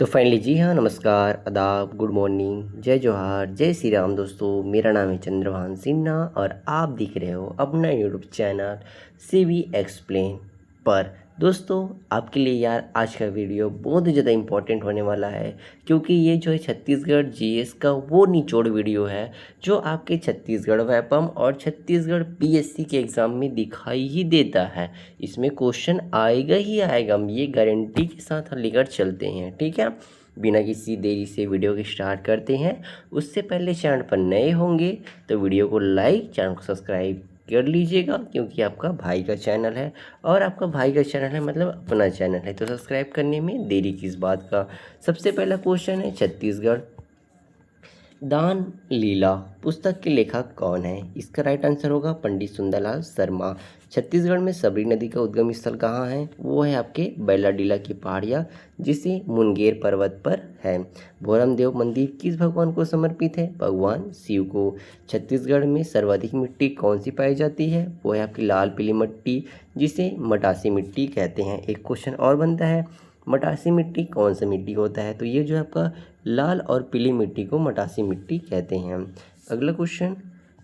तो फाइनली जी हाँ, नमस्कार, आदाब, गुड मॉर्निंग, जय जोहार, जय श्री राम दोस्तों। मेरा नाम है चंद्रभान सिन्हा और आप दिख रहे हो अपना यूट्यूब चैनल सीवी एक्सप्लेन पर। दोस्तों आपके लिए यार आज का वीडियो बहुत ही ज़्यादा इम्पोर्टेंट होने वाला है, क्योंकि ये जो है छत्तीसगढ़ जीएस का वो निचोड़ वीडियो है जो आपके छत्तीसगढ़ व्यापम और छत्तीसगढ़ पीएससी के एग्ज़ाम में दिखाई ही देता है। इसमें क्वेश्चन आएगा ही आएगा, हम ये गारंटी के साथ लेकर चलते हैं। ठीक है, बिना किसी देरी से वीडियो की स्टार्ट करते हैं। उससे पहले चैनल पर नए होंगे तो वीडियो को लाइक, चैनल को सब्सक्राइब कर लीजिएगा, क्योंकि आपका भाई का चैनल है और आपका भाई का चैनल है मतलब अपना चैनल है, तो सब्सक्राइब करने में देरी किस बात का। सबसे पहला क्वेश्चन है, छत्तीसगढ़ दान लीला पुस्तक के लेखक कौन है? इसका राइट आंसर होगा पंडित सुंदरलाल शर्मा। छत्तीसगढ़ में सबरी नदी का उद्गम स्थल कहाँ है? वो है आपके बैलाडीला की पहाड़ियाँ, जिसे मुनगेर पर्वत पर है। भोरम देव मंदिर किस भगवान को समर्पित है? भगवान शिव को। छत्तीसगढ़ में सर्वाधिक मिट्टी कौन सी पाई जाती है? वो है आपकी लाल पीली मिट्टी, जिसे मटासी मिट्टी कहते हैं। एक क्वेश्चन और बनता है, मटासी मिट्टी कौन सा मिट्टी होता है? तो ये जो है आपका लाल और पीली मिट्टी को मटासी मिट्टी कहते हैं। अगला क्वेश्चन,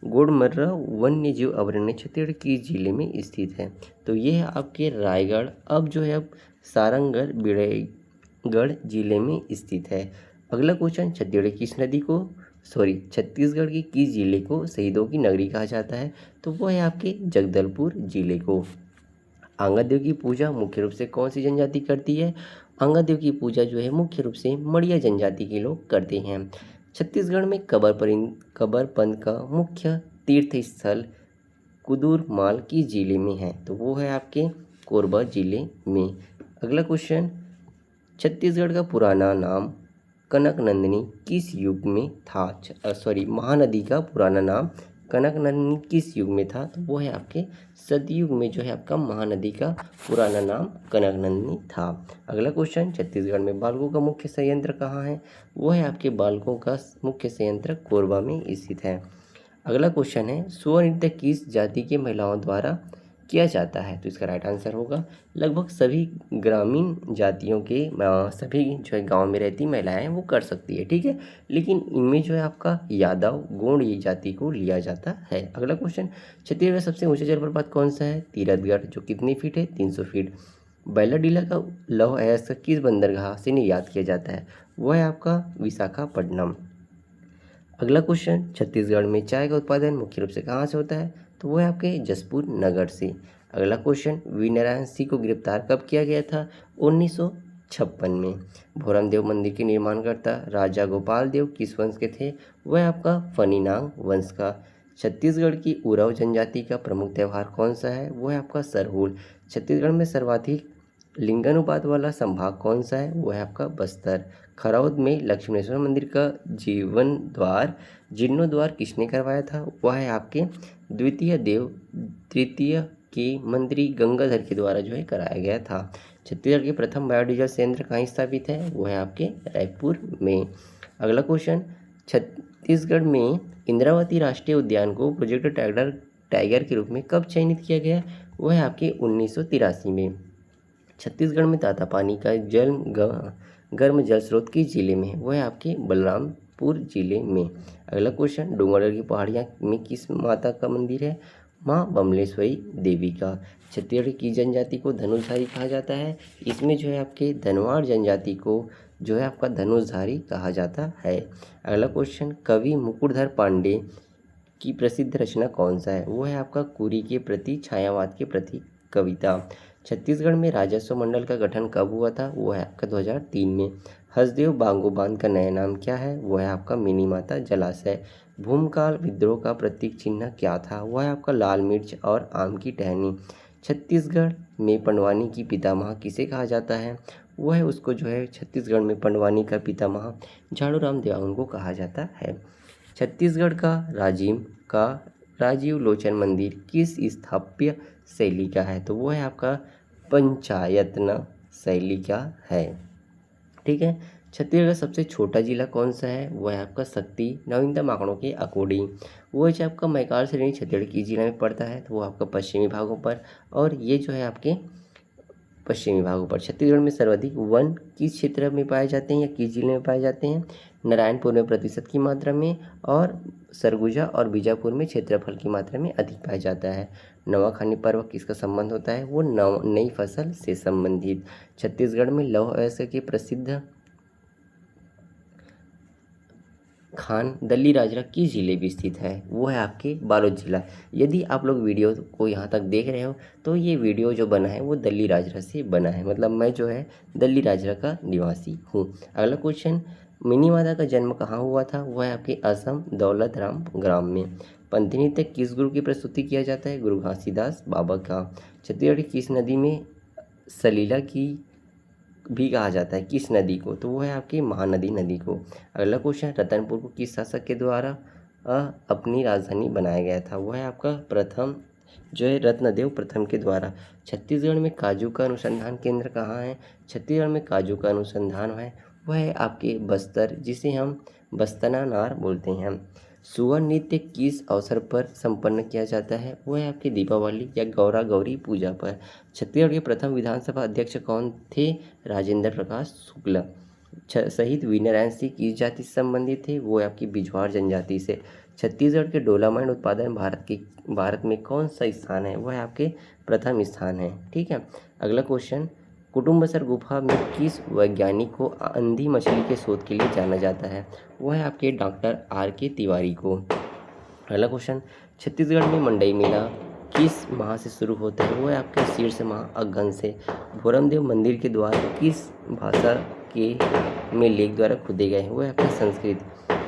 गोडमर्रा वन्य जीव अभयारण्य छत्तीसगढ़ किस जिले में स्थित है? तो ये है आपके रायगढ़, अब जो है अब सारंगढ़ बिड़ेगढ़ जिले में स्थित है। अगला क्वेश्चन, छत्तीसगढ़ के किस जिले को शहीदों की नगरी कहा जाता है? तो वो है आपके जगदलपुर जिले को। अंगद देव की पूजा मुख्य रूप से कौन सी जनजाति करती है? अंगद देव की पूजा जो है मुख्य रूप से मड़िया जनजाति के लोग करते हैं। छत्तीसगढ़ में कबरपंथ का मुख्य तीर्थ स्थल कुदूरमाल किस जिले में है? तो वो है आपके कोरबा जिले में। अगला क्वेश्चन, छत्तीसगढ़ का पुराना नाम कनकनंदिनी किस युग में था? महानदी का पुराना नाम कनकनंदिनी किस युग में था? तो वो है आपके सतयुग में जो है आपका महानदी का पुराना नाम कनकनंदिनी था। अगला क्वेश्चन, छत्तीसगढ़ में बालकों का मुख्य संयंत्र कहाँ है? वो है आपके बालकों का मुख्य संयंत्र कोरबा में स्थित है। अगला क्वेश्चन है, स्व नृत्य किस जाति के महिलाओं द्वारा किया जाता है? तो इसका राइट आंसर होगा लगभग सभी ग्रामीण जातियों के सभी जो है गांव में रहती महिलाएं हैं वो कर सकती है। ठीक है, लेकिन इनमें जो है आपका यादव गोंड जाति को लिया जाता है। अगला क्वेश्चन, छत्तीसगढ़ का सबसे ऊंचा जलप्रपात कौन सा है? तीरथगढ़, जो कितनी फीट है? 300 फीट। बैलाडीला का लौह अयस्क किस बंदरगाह से निर्यात किया जाता है? वह है आपका विशाखापट्टनम। अगला क्वेश्चन, छत्तीसगढ़ में चाय का उत्पादन मुख्य रूप से कहाँ से होता है? तो वो है आपके जसपुर नगर से। अगला क्वेश्चन, वी नारायण सिंह को गिरफ्तार कब किया गया था? 1956 में। भोरम देव मंदिर के निर्माणकर्ता राजा गोपाल देव किस वंश के थे? वह आपका फनीनांग वंश का। छत्तीसगढ़ की उराव जनजाति का प्रमुख त्यौहार कौन सा है? वो है आपका सरहूल। छत्तीसगढ़ में सर्वाधिक लिंगानुपात वाला संभाग कौन सा है? वो है आपका बस्तर। खरौद में लक्ष्मणेश्वर मंदिर का जीर्णोद्वार किसने करवाया था? वह है आपके द्वितीय देव तृतीय के मंत्री गंगाधर के द्वारा जो है कराया गया था। छत्तीसगढ़ के प्रथम बायोडीजल संयंत्र कहाँ स्थापित है? वो है आपके रायपुर में। अगला क्वेश्चन, छत्तीसगढ़ में इंद्रावती राष्ट्रीय उद्यान को प्रोजेक्ट टाइगर के रूप में कब चयनित किया गया? वह है आपके 1983 में। छत्तीसगढ़ में तातापानी का गर्म जल स्रोत किस जिले में है? वह है आपके बलरामपुर जिले में। अगला क्वेश्चन, डोंगरगढ़ की पहाड़ियाँ में किस माता का मंदिर है? माँ बमलेश्वरी देवी का। छत्तीसगढ़ की जनजाति को धनुषधारी कहा जाता है। इसमें जो है आपके धनवाड़ जनजाति को जो है आपका धनुषधारी कहा जाता है। अगला क्वेश्चन, कवि मुकुटधर पांडे की प्रसिद्ध रचना कौन सा है? वो है आपका कुरी के प्रति छायावाद के प्रति कविता। छत्तीसगढ़ में राजस्व मंडल का गठन कब हुआ था? वो है आपका 2003 में। हसदेव बांगो बांध का नया नाम क्या है? वो है आपका मिनी माता जलाशय। भूमकाल विद्रोह का प्रतीक चिन्ह क्या था? वह है आपका लाल मिर्च और आम की टहनी। छत्तीसगढ़ में पंडवानी की पितामह किसे कहा जाता है? वो है उसको जो है छत्तीसगढ़ में पंडवानी का पितामह झाड़ूराम देवांगन को कहा जाता है। छत्तीसगढ़ का राजीव लोचन मंदिर किस स्थापत्य शैली का है? तो वो है आपका पंचायतन शैली का है। ठीक है, छत्तीसगढ़ का सबसे छोटा जिला कौन सा है? वो है आपका शक्ति। नवीनतम आंकड़ों के अकॉर्डिंग वो है आपका मैकाल श्रेणी छत्तीसगढ़ की जिला में पड़ता है, तो वो आपका पश्चिमी भागों पर, और ये जो है आपके पश्चिमी भागों पर। छत्तीसगढ़ में सर्वाधिक वन किस क्षेत्र में पाए जाते हैं या किस जिले में पाए जाते हैं? नारायणपुर में प्रतिशत की मात्रा में, और सरगुजा और बीजापुर में क्षेत्रफल की मात्रा में अधिक पाया जाता है। नवाखानी पर्व किसका संबंध होता है? वो नई फसल से संबंधित। छत्तीसगढ़ में लौह अयस्क के प्रसिद्ध खान दल्ली राजरा किस जिले में स्थित है? वो है आपके बालोद जिला। यदि आप लोग वीडियो को यहाँ तक देख रहे हो तो ये वीडियो जो बना है वो दल्ली राजरा से बना है, मतलब मैं जो है दल्ली राजरा का निवासी हूँ। अगला क्वेश्चन, मिनी मादा का जन्म कहाँ हुआ था? वह है आपके असम दौलत राम ग्राम में। पंथी नृत्य किस गुरु की प्रस्तुति किया जाता है? गुरु घासीदास बाबा का। छत्तीसगढ़ की किस नदी में सलीला की भी कहा जाता है? किस नदी को? तो वो है आपकी महानदी नदी को। अगला क्वेश्चन, रतनपुर को किस शासक के द्वारा अपनी राजधानी बनाया गया था? वो है आपका प्रथम जो है रत्नदेव प्रथम के द्वारा। छत्तीसगढ़ में काजू का अनुसंधान केंद्र कहाँ है? छत्तीसगढ़ में काजू का अनुसंधान है वह है आपके बस्तर, जिसे हम बस्तना नार बोलते हैं। सुवर नृत्य किस अवसर पर संपन्न किया जाता है? वो है आपकी दीपावली या गौरा गौरी पूजा पर। छत्तीसगढ़ के प्रथम विधानसभा अध्यक्ष कौन थे? राजेंद्र प्रकाश शुक्ला। शहीद वीरनारायण सिंह किस जाति से संबंधित थे? वो है आपकी बिजवार जनजाति से। छत्तीसगढ़ के डोलामाइट उत्पादन भारत में कौन सा स्थान है? वह है आपके प्रथम स्थान है। ठीक है। अगला क्वेश्चन, कुटुम्बसर गुफा में किस वैज्ञानिक को अंधी मछली के शोध के लिए जाना जाता है? वह है आपके डॉक्टर R.K. तिवारी को। अगला क्वेश्चन, छत्तीसगढ़ में मंडई मेला किस माह से शुरू होता है? वो है आपके शीर्ष माह अगहन से। भोरमदेव मंदिर के द्वार किस भाषा के में लेख द्वारा खोदे गए हैं? वो है आपके संस्कृत।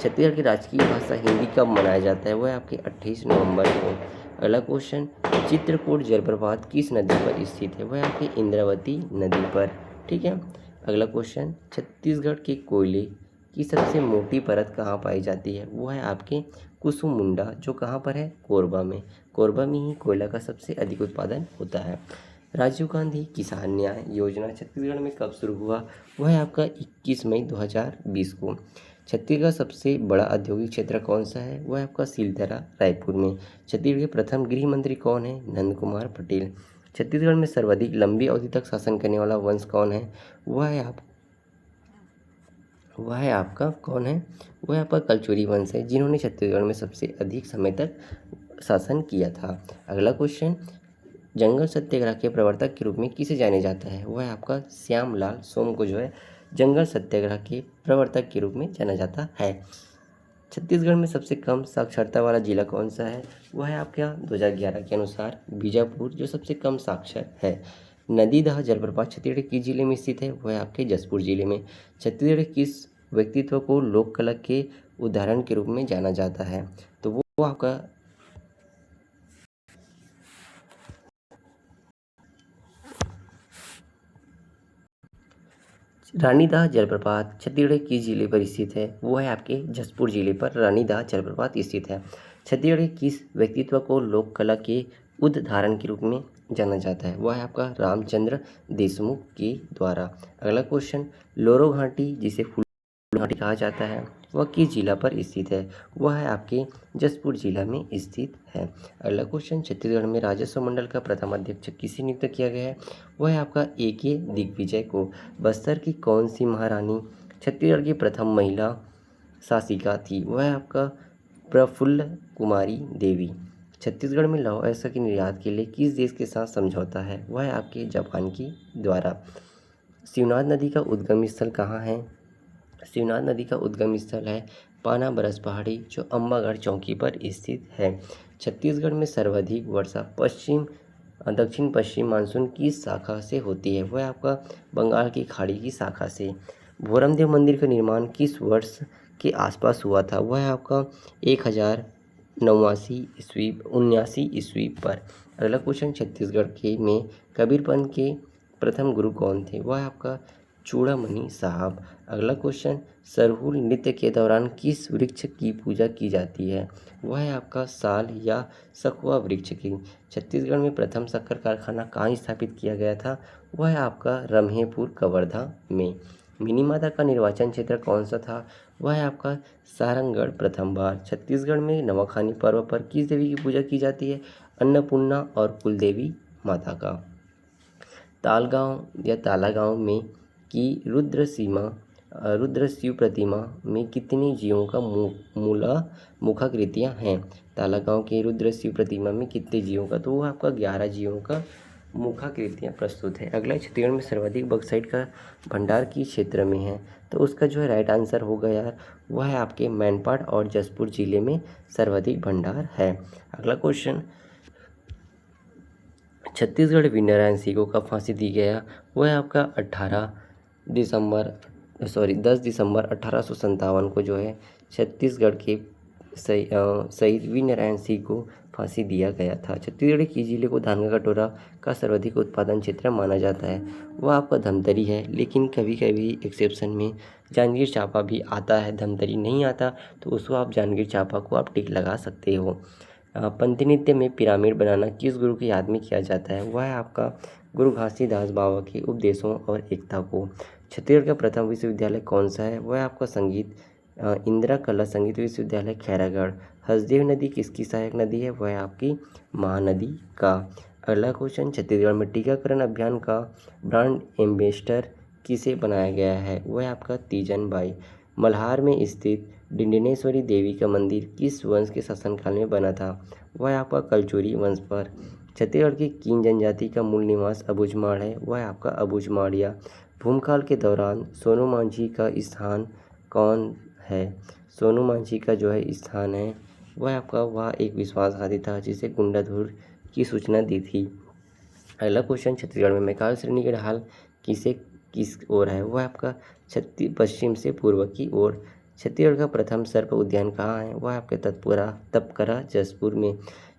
छत्तीसगढ़ की राजकीय भाषा हिंदी कब मनाया जाता है? वो है आपके 28 नवंबर को। अगला क्वेश्चन, चित्रकूट जलप्रपात किस नदी पर स्थित है? वह आपकी इंद्रावती नदी पर। ठीक है। अगला क्वेश्चन, छत्तीसगढ़ के कोयले की सबसे मोटी परत कहाँ पाई जाती है? वो है आपके कुसुमुंडा, जो कहाँ पर है? कोरबा में। कोरबा में ही कोयला का सबसे अधिक उत्पादन होता है। राजीव गांधी किसान न्याय योजना छत्तीसगढ़ में कब शुरू हुआ? वह है आपका 21 मई 2020 को। छत्तीसगढ़ सबसे बड़ा औद्योगिक क्षेत्र कौन सा है? वह है आपका सिलदरा रायपुर में। छत्तीसगढ़ के प्रथम गृह मंत्री कौन है? नंद कुमार पटेल। छत्तीसगढ़ में सर्वाधिक लंबी अवधि तक शासन करने वाला वंश कौन है? वह है आपका कौन है? वह है आपका कलचुरी वंश है, जिन्होंने छत्तीसगढ़ में सबसे अधिक समय तक शासन किया था। अगला क्वेश्चन, जंगल सत्याग्रह के प्रवर्तक के रूप में किसे जाने जाता है? वह है आपका श्यामलाल सोम को जो है जंगल सत्याग्रह के प्रवर्तक के रूप में जाना जाता है। छत्तीसगढ़ में सबसे कम साक्षरता वाला जिला कौन सा है? वह है आपका 2011 के अनुसार बीजापुर, जो सबसे कम साक्षर है। नदीदह जलप्रपात छत्तीसगढ़ किस जिले में स्थित है? वह है आपके जसपुर जिले में। छत्तीसगढ़ किस व्यक्तित्व को लोक कला के उदाहरण के रूप में जाना जाता है? तो वो आपका रानीदाह जलप्रपात छत्तीसगढ़ किस जिले पर स्थित है? वो है आपके जसपुर जिले पर रानीदाह जलप्रपात स्थित है। छत्तीसगढ़ के किस व्यक्तित्व को लोक कला के उदाहरण के रूप में जाना जाता है? वह है आपका रामचंद्र देशमुख के द्वारा। अगला क्वेश्चन, लोरो घाटी जिसे फूल घाटी कहा जाता है वह किस जिला पर स्थित है? वह है आपके जसपुर जिला में स्थित है। अगला क्वेश्चन, छत्तीसगढ़ में राजस्व मंडल का प्रथम अध्यक्ष किसे नियुक्त किया गया है? वह है आपका A.K. दिग्विजय को। बस्तर की कौन सी महारानी छत्तीसगढ़ की प्रथम महिला शासिका थी? वह है आपका प्रफुल्ल कुमारी देवी। छत्तीसगढ़ में लौह अयस्क के निर्यात के लिए किस देश के साथ समझौता है? वह है आपके जापान के द्वारा। शिवनाथ नदी का उद्गम स्थल कहाँ है? शिवनाथ नदी का उद्गम स्थल है पाना बरस पहाड़ी, जो अम्बागढ़ चौकी पर स्थित है। छत्तीसगढ़ में सर्वाधिक वर्षा दक्षिण पश्चिम मानसून की शाखा से होती है? वह आपका बंगाल की खाड़ी की शाखा से। भोरमदेव मंदिर का निर्माण किस वर्ष के आसपास हुआ था? वह है आपका 1089 ईस्वी पर। अगला क्वेश्चन, छत्तीसगढ़ के में कबीरपंथ के प्रथम गुरु कौन थे? वह है आपका चूड़ामणि साहब। अगला क्वेश्चन, सरहुल नृत्य के दौरान किस वृक्ष की पूजा की जाती है? वह है आपका साल या सखुआ वृक्ष की। छत्तीसगढ़ में प्रथम शक्कर कारखाना कहाँ स्थापित किया गया था? वह है आपका रम्हेपुर कवर्धा में। मिनी माता का निर्वाचन क्षेत्र कौन सा था? वह है आपका सारंगढ़ प्रथम बार। छत्तीसगढ़ में नवाखानी पर्व पर किस देवी की पूजा की जाती है? अन्नपूर्णा और कुलदेवी माता का। तालगांव या तालागांव में की रुद्र शिव प्रतिमा में कितने जीवों का मुखाकृतियाँ हैं? तालागांव के रुद्र शिव प्रतिमा में कितने जीवों का, तो वो आपका 11 जीवों का मुखाकृतियाँ प्रस्तुत है। अगला, छत्तीसगढ़ में सर्वाधिक बॉक्साइट का भंडार किस क्षेत्र में है? तो उसका जो है राइट आंसर होगा यार, वह है आपके मैनपाट और जसपुर जिले में सर्वाधिक भंडार है। अगला क्वेश्चन, छत्तीसगढ़ वीरनारायण सिंह को कब फांसी दी गया? वह आपका 10 दिसंबर 1857 को जो है छत्तीसगढ़ के शहीद वीरनारायण सिंह को फांसी दिया गया था। छत्तीसगढ़ के जिले को धान का कटोरा का सर्वाधिक उत्पादन क्षेत्र माना जाता है। वह आपका धमतरी है, लेकिन कभी कभी एक्सेप्शन में जांजगीर चांपा भी आता है। धमतरी नहीं आता तो उसको आप जांजगीर चांपा को आप टिक लगा सकते हो। पंथी नृत्य में पिरामिड बनाना किस गुरु की याद में किया जाता है? वह है आपका गुरु घासीदास बाबा के उपदेशों और एकता को। छत्तीसगढ़ का प्रथम विश्वविद्यालय कौन सा है? वह आपका इंदिरा कला संगीत विश्वविद्यालय खैरागढ़। हसदेव नदी किसकी सहायक नदी है? वह आपकी महानदी का। अगला क्वेश्चन, छत्तीसगढ़ में टीकाकरण अभियान का ब्रांड एम्बेसडर किसे बनाया गया है? वह आपका तीजन बाई। मल्हार में स्थित डिंडिनेश्वरी देवी का मंदिर किस वंश के शासनकाल में बना था? वह आपका कलचुरी वंश पर। छत्तीसगढ़ की किन जनजाति का मूल निवास अबूझमाड़ है? वह आपका अबूझमाड़िया। भूमकाल के दौरान सोनू मांझी का स्थान कौन है? सोनू मांझी का जो है स्थान है वह एक विश्वासघाती था जिसे गुंडाधुर की सूचना दी थी। अगला क्वेश्चन, छत्तीसगढ़ में मैकाल श्रेणी की ढाल किस ओर है? वह आपका पश्चिम से पूर्व की ओर। छत्तीसगढ़ का प्रथम सर्प उद्यान कहाँ है? वह आपके तपकरा जसपुर में।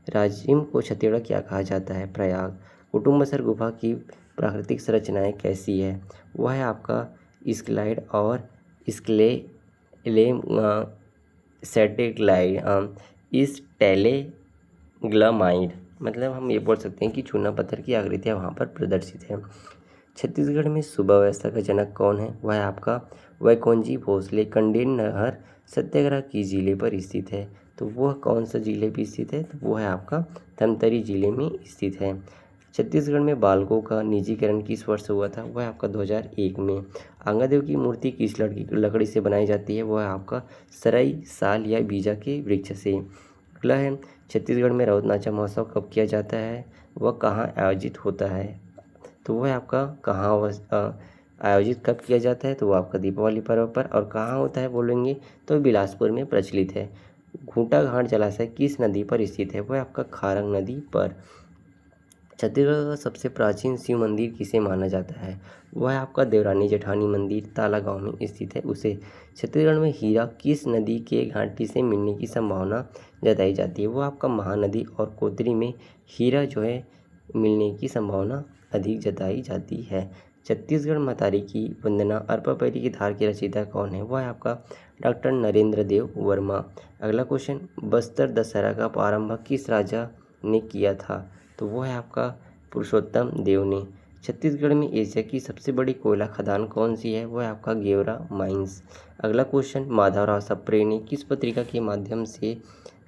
राजिम को छत्तीसगढ़ क्या कहा जाता है? प्रयाग। कुटुम्बसर गुफा की प्राकृतिक संरचनाएं कैसी है? वह है आपका स्क्लाइड और स्टेलेग्लामाइड। मतलब हम ये बोल सकते हैं कि चूना पत्थर की आकृतियाँ वहाँ पर प्रदर्शित है। छत्तीसगढ़ में सुबह व्यवस्था का जनक कौन है? वह आपका वैकोंजी भोसले। कंडेल नहर सत्याग्रह किस जिले पर स्थित है? तो वह कौन सा जिले पर स्थित है? तो वह है आपका धमतरी जिले में स्थित है। छत्तीसगढ़ में बालकों का निजीकरण किस वर्ष हुआ था? वह आपका 2001 में। आंगादेव की मूर्ति किस लकड़ी से बनाई जाती है? वह आपका सरई, साल या बीजा के वृक्ष से। अगला है, छत्तीसगढ़ में राउत नाचा महोत्सव कब किया जाता है? वह कहाँ आयोजित होता है? तो वह आपका आयोजित कब किया जाता है? तो वो आपका दीपावली पर्व पर। और कहाँ होता है बोलेंगे तो बिलासपुर में प्रचलित है। घूंटा घाट जलाशय किस नदी पर स्थित है? वह आपका खारंग नदी पर। छत्तीसगढ़ का सबसे प्राचीन शिव मंदिर किसे माना जाता है? वह आपका देवरानी जेठानी मंदिर तालागांव में स्थित है उसे। छत्तीसगढ़ में हीरा किस नदी के घाटी से मिलने की संभावना जताई जाती है? वो आपका महानदी और कोतरी में हीरा जो है मिलने की संभावना अधिक जताई जाती है। छत्तीसगढ़ महतारी की वंदना अरपा-पैरी की धार के रचयिता कौन है? वह आपका डॉक्टर नरेंद्र देव वर्मा। अगला क्वेश्चन, बस्तर दशहरा का प्रारंभ किस राजा ने किया था? तो वो है आपका पुरुषोत्तम देव ने। छत्तीसगढ़ में एशिया की सबसे बड़ी कोयला खदान कौन सी है? वह है आपका गेवरा माइंस। अगला क्वेश्चन, माधवराव सप्रे ने किस पत्रिका के माध्यम से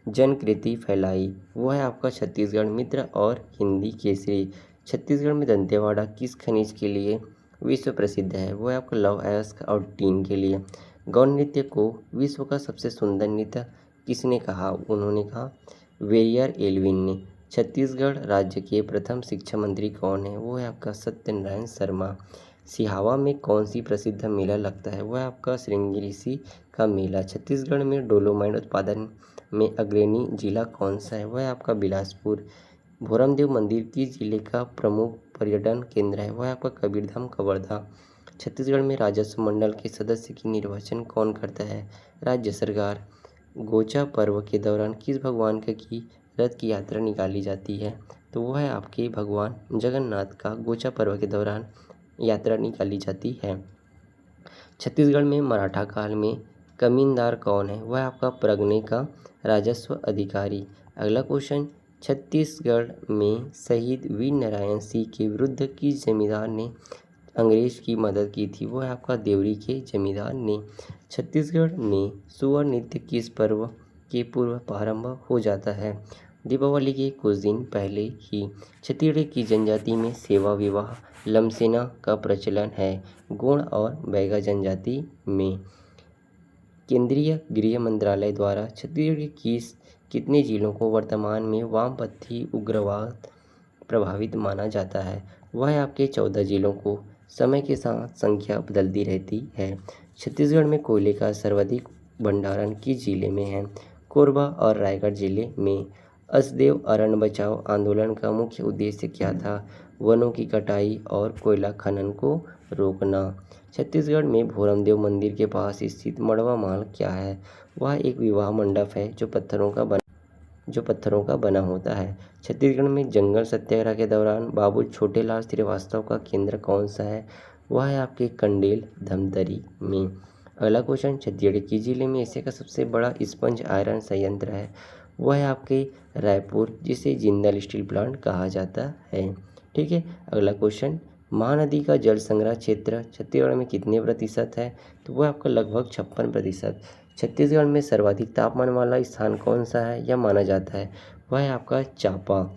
जनकृति फैलाई? वो है आपका छत्तीसगढ़ मित्र और हिंदी केसरी। छत्तीसगढ़ में दंतेवाड़ा किस खनिज के लिए विश्व प्रसिद्ध है? वो है आपका लौह अयस्क और टीन के लिए। गौर नृत्य को विश्व का सबसे सुंदर नृत्य किसने कहा? उन्होंने कहा वेरियर एल्विन ने। छत्तीसगढ़ राज्य के प्रथम शिक्षा मंत्री कौन है? वो है आपका सत्यनारायण शर्मा। सिहावा में कौन सी प्रसिद्ध मेला लगता है? वह आपका श्रृंगेरी का मेला। छत्तीसगढ़ में डोलोमाइट उत्पादन में अग्रणी जिला कौन सा है? वह आपका बिलासपुर। भोरमदेव मंदिर किस जिले का प्रमुख पर्यटन केंद्र है? वह आपका कबीरधाम कवर्धा। छत्तीसगढ़ में राजस्व मंडल के सदस्य की निर्वाचन कौन करता है? राज्य सरकार। गोचा पर्व के दौरान किस भगवान की रथ की यात्रा निकाली जाती है? तो वह है आपके भगवान जगन्नाथ का गोचा पर्व के दौरान यात्रा निकाली जाती है। छत्तीसगढ़ में मराठा काल में कमींदार कौन है? वह आपका परगने का राजस्व अधिकारी। अगला क्वेश्चन, छत्तीसगढ़ में शहीद वीरनारायण सिंह के विरुद्ध किस जमींदार ने अंग्रेज की मदद की थी? वह आपका देवरी के जमींदार ने। छत्तीसगढ़ में सुअर नृत्य किस पर्व के पूर्व प्रारंभ हो जाता है? दीपावली के कुछ दिन पहले ही छत्तीसगढ़ की जनजाति में सेवा विवाह लमसेना का प्रचलन है। गोंड और बैगा जनजाति में केंद्रीय गृह मंत्रालय द्वारा छत्तीसगढ़ की कितने जिलों को वर्तमान में वामपंथी उग्रवाद प्रभावित माना जाता है? वह आपके 14 जिलों को। समय के साथ संख्या बदलती रहती है। छत्तीसगढ़ में कोयले का सर्वाधिक भंडारण किस जिले में है? कोरबा और रायगढ़ जिले में। असदेव अरण्य बचाओ आंदोलन का मुख्य उद्देश्य क्या था? वनों की कटाई और कोयला खनन को रोकना। छत्तीसगढ़ में भोरमदेव मंदिर के पास स्थित मड़वा महल क्या है? वह एक विवाह मंडप है जो पत्थरों का बना होता है। छत्तीसगढ़ में जंगल सत्याग्रह के दौरान बाबू छोटेलाल श्रीवास्तव का केंद्र कौन सा है? वह है आपके कंडेल धमतरी में। अगला क्वेश्चन, छत्तीसगढ़ की जिले में एशिया का सबसे बड़ा स्पंज आयरन संयंत्र है? वह है आपके रायपुर, जिसे जिंदल स्टील प्लांट कहा जाता है। ठीक है। अगला क्वेश्चन, महानदी का जल संग्रह क्षेत्र छत्तीसगढ़ में कितने प्रतिशत है? तो वह आपका लगभग 56%। छत्तीसगढ़ में सर्वाधिक तापमान वाला स्थान कौन सा है यह माना जाता है? वह है आपका चांपा।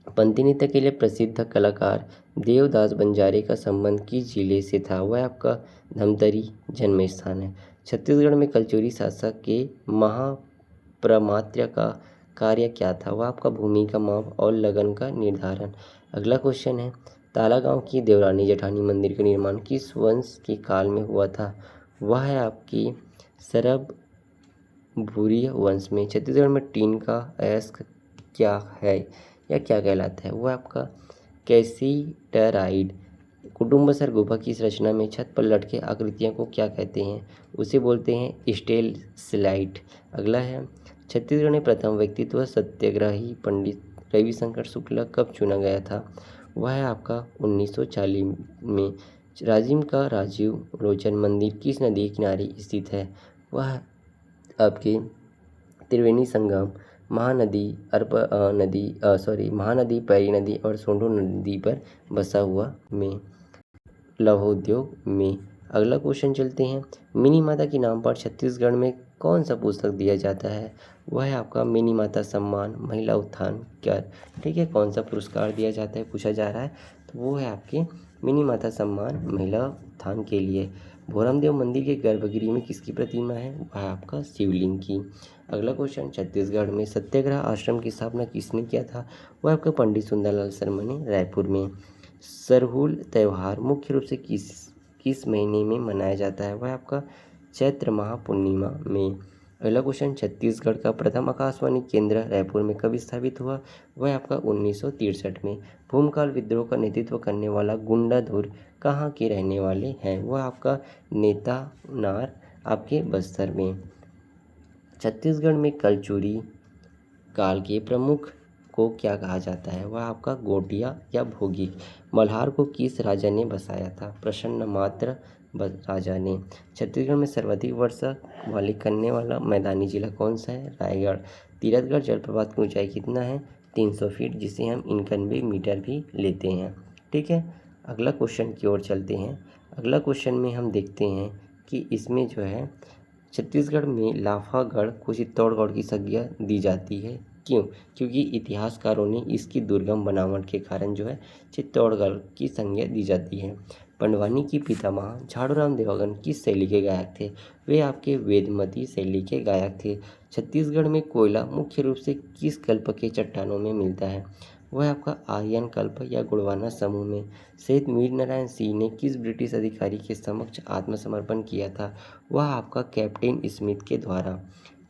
पंथी नृत्य के लिए प्रसिद्ध कलाकार देवदास बंजारे का संबंध किस जिले से था? वह आपका धमतरी जन्म स्थान है। छत्तीसगढ़ में कलचुरी शासक के महाप्रमात्र का कार्य क्या था? वह आपका भूमि का माप और लगन का निर्धारण। अगला क्वेश्चन है, तालागांव की देवरानी जेठानी मंदिर का निर्माण किस वंश के काल में हुआ था? वह है आपकी सरभूरीय वंश में। छत्तीसगढ़ में टीन का अयस्क क्या है या क्या कहलाता है? वह आपका कैसीटराइड। कुटुम्बसर गुफा की इस रचना में छत पर लटके आकृतियों को क्या कहते हैं? उसे बोलते हैं स्टेल स्लाइड। अगला है, छत्तीसगढ़ में प्रथम व्यक्तित्व सत्याग्रही पंडित रविशंकर शुक्ला कब चुना गया था? वह है आपका 1940 में। राजिम का राजीव लोचन मंदिर किस नदी के किनारे स्थित है? वह आपके त्रिवेणी संगम महानदी पैरी नदी और सोंढू नदी पर बसा हुआ में। लौहोद्योग में। अगला क्वेश्चन चलते हैं, मिनी माता के नाम पर छत्तीसगढ़ में कौन सा पुस्तक दिया जाता है? वह है आपका मिनी माता सम्मान महिला उत्थान कर। ठीक है, कौन सा पुरस्कार दिया जाता है पूछा जा रहा है, तो वो है आपके मिनी माता सम्मान महिला उत्थान के लिए। भोरमदेव मंदिर के गर्भगृह में किसकी प्रतिमा है? वह है आपका शिवलिंग की। अगला क्वेश्चन, छत्तीसगढ़ में सत्याग्रह आश्रम की स्थापना किसने किया था? वह आपका पंडित सुंदरलाल शर्मा ने रायपुर में। सरहुल त्यौहार मुख्य रूप से किस महीने में मनाया जाता है? वह आपका चैत्र माह पूर्णिमा में। अगला क्वेश्चन, छत्तीसगढ़ का प्रथम आकाशवाणी केंद्र रायपुर में कब स्थापित हुआ? वह आपका 1963 में। भूमकाल विद्रोह का नेतृत्व करने वाला गुंडाधुर कहाँ के रहने वाले हैं? वह आपका नेतानार आपके बस्तर में। छत्तीसगढ़ में कलचुरी काल के प्रमुख को क्या कहा जाता है? वह आपका गोटिया या भोगी। मल्हार को किस राजा ने बसाया था? प्रसन्न मात्र राजा ने। छत्तीसगढ़ में सर्वाधिक वर्षा वाली करने वाला मैदानी जिला कौन सा है? रायगढ़। तीरथगढ़ जलप्रपात की ऊंचाई कितना है? 300 फीट, जिसे हम 91 मीटर भी लेते हैं। ठीक है, अगला क्वेश्चन की ओर चलते हैं। अगला क्वेश्चन में हम देखते हैं कि इसमें जो है छत्तीसगढ़ में लाफागढ़ को चित्तौड़गढ़ की संज्ञा दी जाती है। क्यों? क्योंकि इतिहासकारों ने इसकी दुर्गम बनावट के कारण जो है चित्तौड़गढ़ की संज्ञा दी जाती है। पंडवानी की पितामह झाड़ूराम देवांगन किस शैली के गायक थे? वे आपके वेदमती शैली के गायक थे। छत्तीसगढ़ में कोयला मुख्य रूप से किस कल्प के चट्टानों में मिलता है? वह आपका आर्यन कल्प या गुणवाना समूह में। शहीद वीर नारायण सिंह ने किस ब्रिटिश अधिकारी के समक्ष आत्मसमर्पण किया था? वह आपका कैप्टन स्मिथ के द्वारा।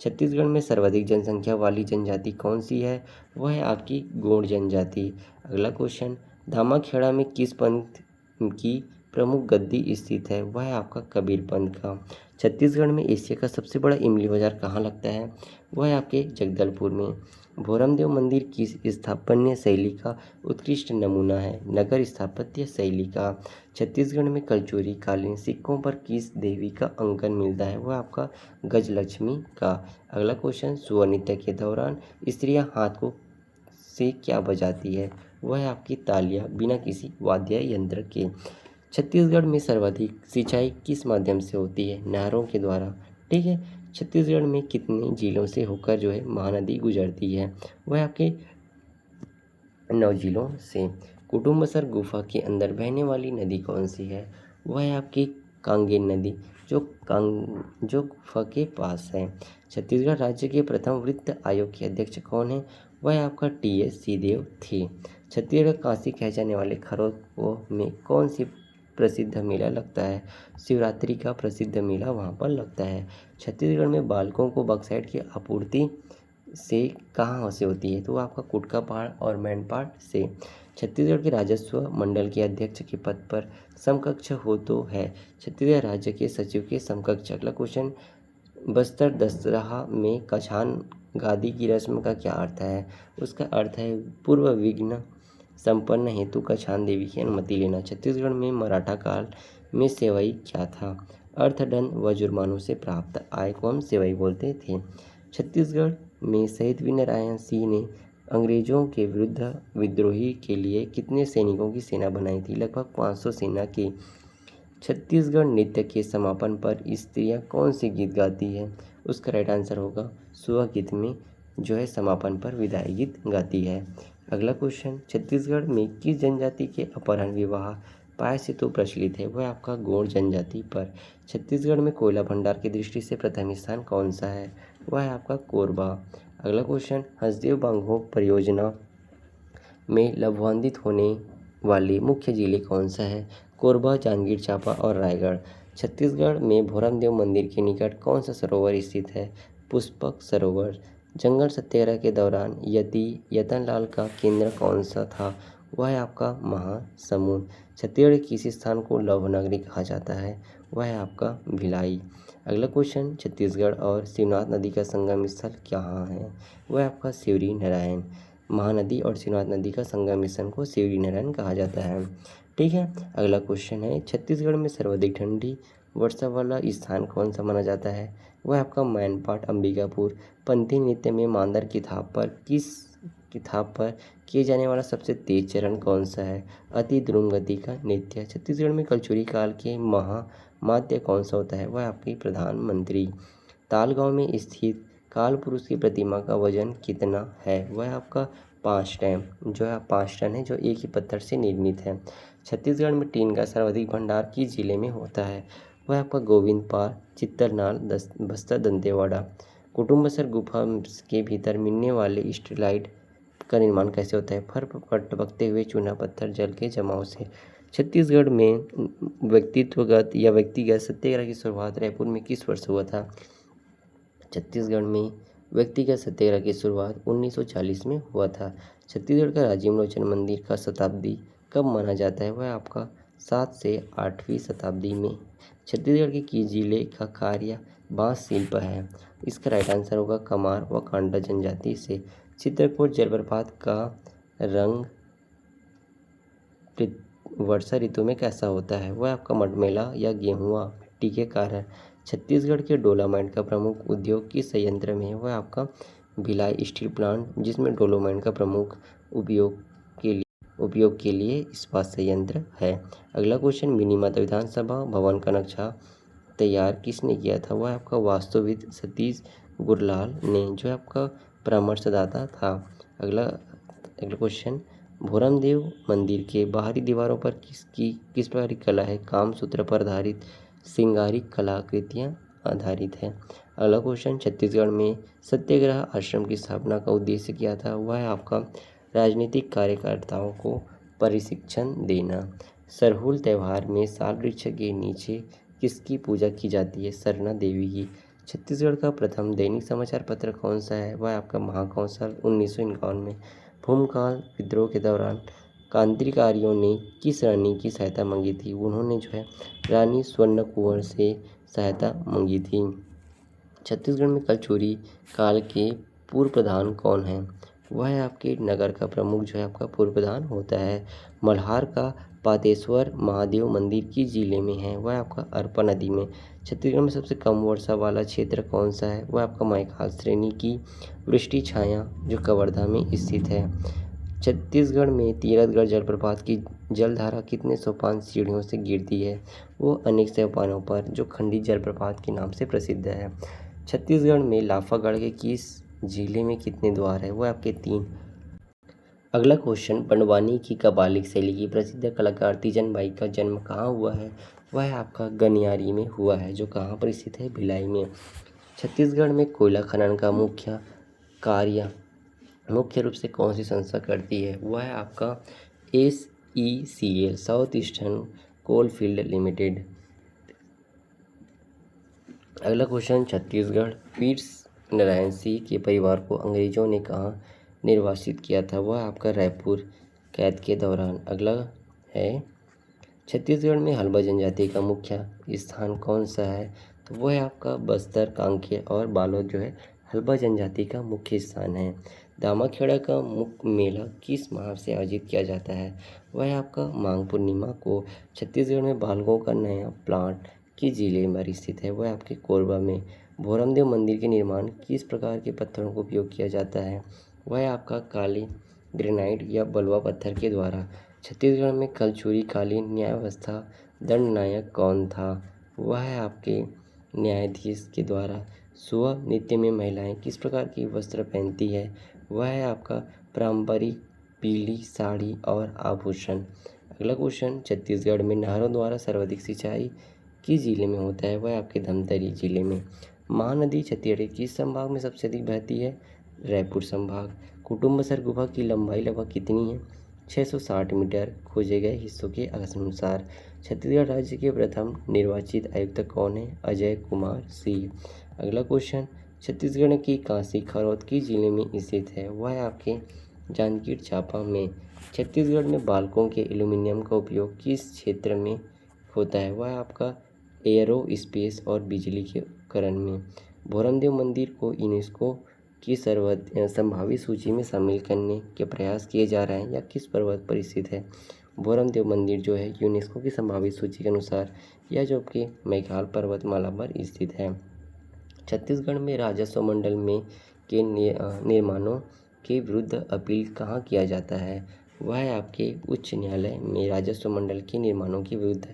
छत्तीसगढ़ में सर्वाधिक जनसंख्या वाली जनजाति कौन सी है? वह है आपकी गोंड जनजाति। अगला क्वेश्चन, धामाखेड़ा में किस पंथ की प्रमुख गद्दी स्थित है? वह है आपका कबीर पंथ का। छत्तीसगढ़ में एशिया का सबसे बड़ा इमली बाजार कहाँ लगता है? वह है आपके जगदलपुर में। भोरमदेव मंदिर किस स्थापत्य शैली का उत्कृष्ट नमूना है? नगर स्थापत्य शैली का। छत्तीसगढ़ में कलचुरी कालीन सिक्कों पर किस देवी का अंकन मिलता है? वह आपका गजलक्ष्मी का। अगला क्वेश्चन, सुअर नृत्य के दौरान स्त्रियां हाथ को से क्या बजाती है? वह है आपकी तालियां बिना किसी वाद्य यंत्र के। छत्तीसगढ़ में सर्वाधिक सिंचाई किस माध्यम से होती है? नहरों के द्वारा। ठीक है। छत्तीसगढ़ में कितने जिलों से होकर जो है महानदी गुजरती है? वह आपके 9 जिलों से। कुटुम्बसर गुफा के अंदर बहने वाली नदी कौन सी है? वह है आपकी कांगेर नदी, जो गुफा के पास है। छत्तीसगढ़ राज्य के प्रथम वित्त आयोग के अध्यक्ष कौन है? वह आपका टी.एस. सिंहदेव थे। छत्तीसगढ़ काशी कहे जाने वाले खरों में कौन सी प्रसिद्ध मेला लगता है? शिवरात्रि का प्रसिद्ध मेला वहाँ पर लगता है। छत्तीसगढ़ में बालकों को बॉक्साइट की आपूर्ति से कहाँ से होती है? तो आपका कुटका पहाड़ और मैनपाट से। छत्तीसगढ़ के राजस्व मंडल के अध्यक्ष के पद पर समकक्ष हो तो है? छत्तीसगढ़ राज्य के सचिव के समकक्ष। अगला क्वेश्चन, बस्तर दशहरा में कछान गादी की रस्म का क्या अर्थ है? उसका अर्थ है पूर्व विघ्न संपन्न हेतु कछान देवी की अनुमति लेना। छत्तीसगढ़ में मराठा काल में सेवई क्या था? अर्थदंड व जुर्मानों से प्राप्त आय को हम सेवई बोलते थे। छत्तीसगढ़ में शहीद वीरनारायण सिंह ने अंग्रेजों के विरुद्ध विद्रोही के लिए कितने सैनिकों की सेना बनाई थी? लगभग 500 सेना की। छत्तीसगढ़ नृत्य के समापन पर स्त्रियां कौन से गीत गाती है? उसका राइट आंसर होगा सुहा गीत में जो है समापन पर विदाई गीत गाती है। अगला क्वेश्चन, छत्तीसगढ़ में किस जनजाति के अपहरण विवाह पाए से तो प्रचलित है? वह आपका गोंड जनजाति पर। छत्तीसगढ़ में कोयला भंडार की दृष्टि से प्रथम स्थान कौन सा है? वह है आपका कोरबा। अगला क्वेश्चन, हसदेव बांगो परियोजना में लाभान्वित होने वाले मुख्य जिले कौन सा है? कोरबा, जांजगीर चांपा और रायगढ़। छत्तीसगढ़ में भोरमदेव मंदिर के निकट कौन सा सरोवर स्थित है? पुष्पक सरोवर। जंगल सत्याग्रह के दौरान यतनलाल का केंद्र कौन सा था? वह है आपका महासमुंद। छत्तीसगढ़ के किस स्थान को लौह नगरी कहा जाता है? वह है आपका भिलाई। अगला क्वेश्चन, छत्तीसगढ़ और शिवनाथ नदी का संगम स्थल कहाँ है? वह आपका सिवरी नारायण। महानदी और शिवनाथ नदी का संगम स्थल को सिवरी नारायण कहा जाता है। ठीक है। अगला क्वेश्चन है, छत्तीसगढ़ में सर्वाधिक ठंडी वर्षा वाला स्थान कौन सा माना जाता है? वह आपका मैनपाट अंबिकापुर। पंथी नृत्य में मांदर की थाप पर किए जाने वाला सबसे तेज चरण कौन सा है? अति द्रुम गति का नृत्य। छत्तीसगढ़ में कलचुरी काल के महामात्य कौन सा होता है? वह आपकी प्रधानमंत्री। तालगांव में स्थित काल पुरुष की प्रतिमा का वजन कितना है? वह आपका 5 टन है, जो एक ही पत्थर से निर्मित है। छत्तीसगढ़ में टीन का सर्वाधिक भंडार किस जिले में होता है? वह आपका गोविंदपाल, चित्तरनार, बस्तर, दंतेवाड़ा। कुटुम्बसर गुफा के भीतर मिलने वाले स्टेलाइट का निर्माण कैसे होता है? फर टपकते हुए चूना पत्थर जल के जमाव से। छत्तीसगढ़ में व्यक्तिगत सत्याग्रह की शुरुआत रायपुर में किस वर्ष हुआ था? छत्तीसगढ़ में व्यक्तिगत सत्याग्रह की शुरुआत 1940 में हुआ था। छत्तीसगढ़ का राजीव लोचन मंदिर का शताब्दी कब माना जाता है? वह आपका 7 से 8वीं शताब्दी में। छत्तीसगढ़ के किस जिले का कार्य बांस शिल्प है? इसका राइट आंसर होगा कमार व कांडा जनजाति से। चित्रकूट जलप्रपात का रंग वर्षा ऋतु में कैसा होता है? वह आपका मटमैला या गेहुआ मिट्टी के कारण। छत्तीसगढ़ के डोलामाइट का प्रमुख उद्योग किस संयंत्र में है? वह आपका भिलाई स्टील प्लांट, जिसमें डोलोमाइट का प्रमुख उपयोग के लिए इस्पात संयंत्र है। अगला क्वेश्चन, मिनी माता विधानसभा भवन का नक्शा तैयार किसने किया था? वह आपका वास्तुविद सतीश गुरलाल ने, जो आपका परामर्शदाता था। अगला क्वेश्चन, भोरमदेव मंदिर के बाहरी दीवारों पर किस प्रकार की कला है? कामसूत्र पर आधारित श्रृंगारिक कलाकृतियाँ आधारित है। अगला क्वेश्चन, छत्तीसगढ़ में सत्याग्रह आश्रम की स्थापना का उद्देश्य क्या था? वह आपका राजनीतिक कार्यकर्ताओं को प्रशिक्षण देना। सरहुल त्यौहार में साल वृक्ष के नीचे किसकी पूजा की जाती है? सरना देवी की। छत्तीसगढ़ का प्रथम दैनिक समाचार पत्र कौन सा है? वह आपका महाकौशल 1951 में। भूमकाल विद्रोह के दौरान क्रांतिकारियों ने किस रानी की सहायता मांगी थी? उन्होंने जो है रानी स्वर्ण कुंवर से सहायता मांगी थी। छत्तीसगढ़ में कलचुरी काल के पूर्व प्रधान कौन है? वह है आपके नगर का प्रमुख जो है आपका पूर्व प्रधान होता है। मल्हार का पातेश्वर महादेव मंदिर किस जिले में है? वह आपका अरपा नदी में। छत्तीसगढ़ में सबसे कम वर्षा वाला क्षेत्र कौन सा है? वह आपका मैकाल श्रेणी की वृष्टि छाया जो कवर्धा में स्थित है। छत्तीसगढ़ में तीरथगढ़ जलप्रपात की जलधारा कितने सोपान सीढ़ियों से गिरती है? वो अनेक सोपानों पर, जो खंडित जलप्रपात के नाम से प्रसिद्ध है। छत्तीसगढ़ में लाफागढ़ के किस जिले में कितने द्वार है? वो आपके 3। अगला क्वेश्चन, पंडवानी की कव्वाली शैली की प्रसिद्ध कलाकार तीजन बाई का जन्म कहाँ हुआ है? वह आपका गनियारी में हुआ है, जो कहाँ पर स्थित है? भिलाई में। छत्तीसगढ़ में कोयला खनन का मुख्य कार्य मुख्य रूप से कौन सी संस्था करती है? वह है आपका SECL, south eastern coalfield limited. अगला क्वेश्चन, छत्तीसगढ़ वीर नारायण सिंह के परिवार को अंग्रेजों ने कहाँ निर्वासित किया था? वह आपका रायपुर कैद के दौरान। अगला है, छत्तीसगढ़ में हल्बा जनजाति का मुख्य स्थान कौन सा है? तो वह है आपका बस्तर, कांकेर और बालोद जो है हल्बा जनजाति का मुख्य स्थान है। दामाखेड़ा का मुख्य मेला किस माह से आयोजित किया जाता है? वह है आपका माघ पूर्णिमा को। छत्तीसगढ़ में बालकों का नया प्लांट किस जिले में स्थित है? वह आपके कोरबा में। भोरमदेव मंदिर के निर्माण किस प्रकार के पत्थरों का उपयोग किया जाता है? वह है आपका काली ग्रेनाइट या बलुआ पत्थर के द्वारा। छत्तीसगढ़ में कलचुरी कालीन न्यायावस्था दंडनायक कौन था? वह है आपके न्यायाधीश के द्वारा। सुबह नृत्य में महिलाएं किस प्रकार की वस्त्र पहनती है? वह है आपका पारंपरिक पीली साड़ी और आभूषण। अगला क्वेश्चन, छत्तीसगढ़ में नहरों द्वारा सर्वाधिक सिंचाई किस जिले में होता है? वह आपके धमतरी जिले में। महानदी छत्तीसगढ़ किस संभाग में सबसे अधिक बहती है? रायपुर संभाग। कुटुम्बसर गुफा की लंबाई लगभग कितनी है? 660 मीटर। खोजे गए हिस्सों के अनुसार छत्तीसगढ़ राज्य के प्रथम निर्वाचित आयुक्त कौन है? अजय कुमार सिंह। अगला क्वेश्चन, छत्तीसगढ़ की कांसी खरौद किस जिले में स्थित है? वह है आपके जांजगीर चांपा में। छत्तीसगढ़ में बालकों के एल्यूमीनियम का उपयोग किस क्षेत्र में होता है? वह आपका एयरो स्पेस और बिजली के उपकरण में। भोरमदेव मंदिर को यूनेस्को की संभावित सूची में शामिल करने के प्रयास किए जा रहे हैं, या किस पर्वत पर स्थित है? भोरमदेव मंदिर जो है यूनेस्को की संभावित सूची के अनुसार यह जो कि मेघाल पर्वतमाला पर स्थित है। छत्तीसगढ़ में राजस्व मंडल में के निर्माणों के विरुद्ध अपील कहाँ किया जाता है? वह है आपके उच्च न्यायालय में। राजस्व मंडल के निर्माणों के विरुद्ध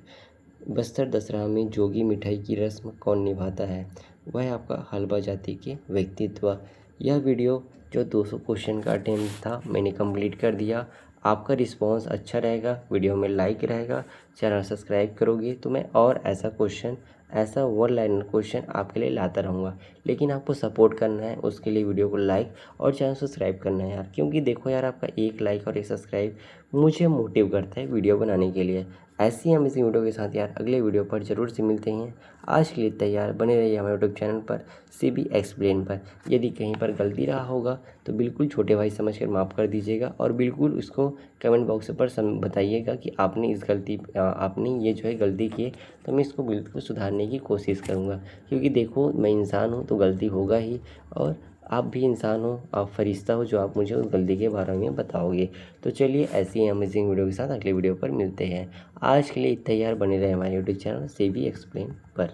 बस्तर दशहरा में जोगी मिठाई की रस्म कौन निभाता है? वह है आपका हल्बा जाति के व्यक्तित्व। यह वीडियो जो 200 क्वेश्चन का अटेम्प्ट था मैंने कंप्लीट कर दिया। आपका रिस्पांस अच्छा रहेगा, वीडियो में लाइक रहेगा, चैनल सब्सक्राइब करोगे तो मैं और ऐसा वन लाइनर क्वेश्चन आपके लिए लाता रहूँगा। लेकिन आपको सपोर्ट करना है, उसके लिए वीडियो को लाइक और चैनल सब्सक्राइब करना है यार, क्योंकि देखो यार, आपका एक लाइक और एक सब्सक्राइब मुझे मोटिव करता है वीडियो बनाने के लिए। ऐसी अमेजिंग वीडियो के साथ यार अगले वीडियो पर ज़रूर से मिलते हैं। आज के लिए तैयार बने रहिए हमारे यूट्यूब चैनल पर CB एक्सप्लेन पर। यदि कहीं पर गलती रहा होगा तो बिल्कुल छोटे भाई समझ कर माफ़ कर दीजिएगा, और बिल्कुल उसको कमेंट बॉक्स पर बताइएगा कि आपने ये जो है गलती की है, तो मैं इसको बिल्कुल सुधारने की कोशिश करूँगा। क्योंकि देखो, मैं इंसान हूँ तो गलती होगा ही, और आप भी इंसान हो, आप फरिश्ता हो जो आप मुझे उस गलती के बारे में बताओगे। तो चलिए, ऐसी ही अमेजिंग वीडियो के साथ अगले वीडियो पर मिलते हैं। आज के लिए तैयार बने रहे हमारे यूट्यूब चैनल CB एक्सप्लेन पर।